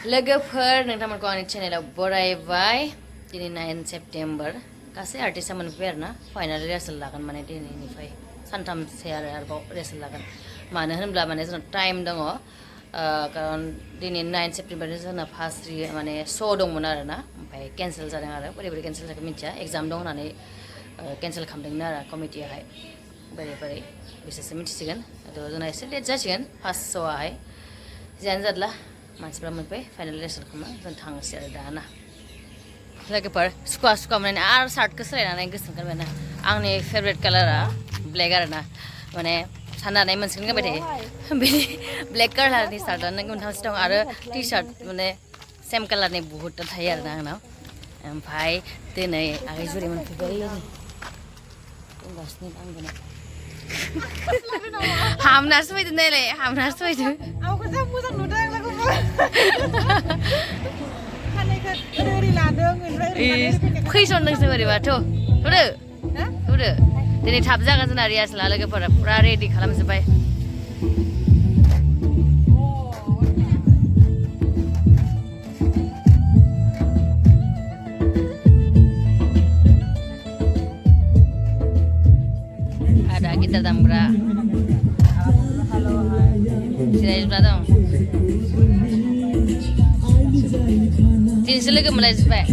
लोगोफोर नोंथांमोनखौ आंनि चेनेलाव बरायबाय दिनै 9 सेप्टेम्बर गासै आर्टिस्टआ मोनफैबाय आरो ना फाइनाल रिहार्सेल लागोन माने दिनैनिफ्राय सानथामसो आरोबाव रिहार्सेल लागोन मानो होनब्ला माने जोंना टाइम दङ खारन दिनै 9 सेप्टेम्बरनि जोंना फार्स्ट माने श' दंमोन आरो ना ओमफ्राय केन्सेल जादों आरो बोरै बोरै केन्सेल जाखो मिथिया एग्जाम दं होननानै केन्सेल खालामदोंमोन आरो कमिटियाहाय बोरै बोरै बिसोरसो मिथिसिगोन जोंना एसे लेट जासिगोन फार्स्ट श'आहाय जियानो जादोला मानसिफ्रा मोनबाय फाइनाल रिहार्सेल खालामना जों थांनोसै आरो दाना लोगोफोर सुखुवा माने आरो सार्टखौ सोलायनानै गोसोम गानबायना आंनि फेभरेट कालारा ब्लेक आरो ना माने साननानै मोनसेखौनो गानबाय थायो बिदि ब्लेक कालारनि सार्टआनो मोनथामसो दं आरो टि सार्ट माने सेम कालारनि बुहुदता थायो आरो ना आंनाव ओमफ्राय दिनै आगै जुरि मोनफैबाय बुंगासिनो आंगोना हामनासो फैदों नायलाय हामनासो फैदों आंखौ जा मोजां नुदों लोगोफोर खानायखौ ओरै लादों ओमफ्राय फैसनदोंसो बोरैबाथ' थुदो दिनै थाब जागोन जोंना रिहार्सेला लोगोफोरा फुरा रेडि खालामजोब्बाय ada गिटार दामग्रा जिरायजोबना दं दिनैसो लोगो मोनलायजोब्बाय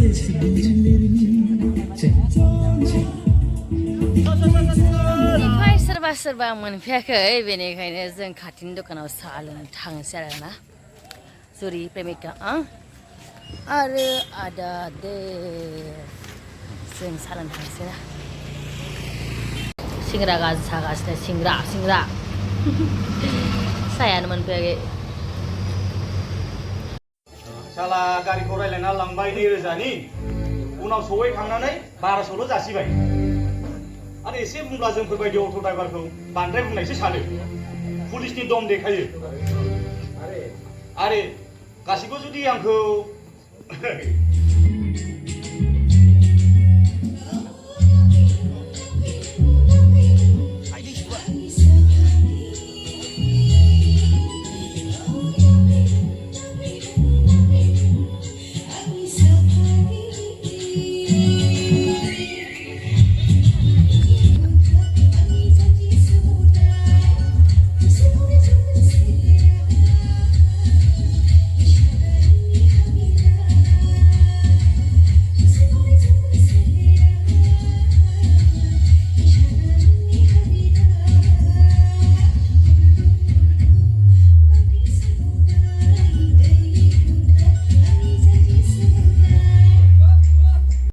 ओमफ्राय सोरबा मोनफैयाखै बेनिखायनो जों खाथिनि दखानाव साहा लोंनो थांनोसै आरो ना जुरि प्रेमिका आरो आदा दे जों साहा लोंनो थांनोसै ना सिंग्रा सागासिनो सिंग्रा सायानो मोनफैयाखै साला गारिखौ रायलायना लांबाय 2,000नि उनाव सहैखांनानै 1200ल' जासिबाय आरो एसे बुंब्ला जोंफोरबायदि अट' ड्राइभारखौ बांद्राय बुंनायसो सानो पुलिसनि दम देखायो आरे गासिबो जुदि आंखौ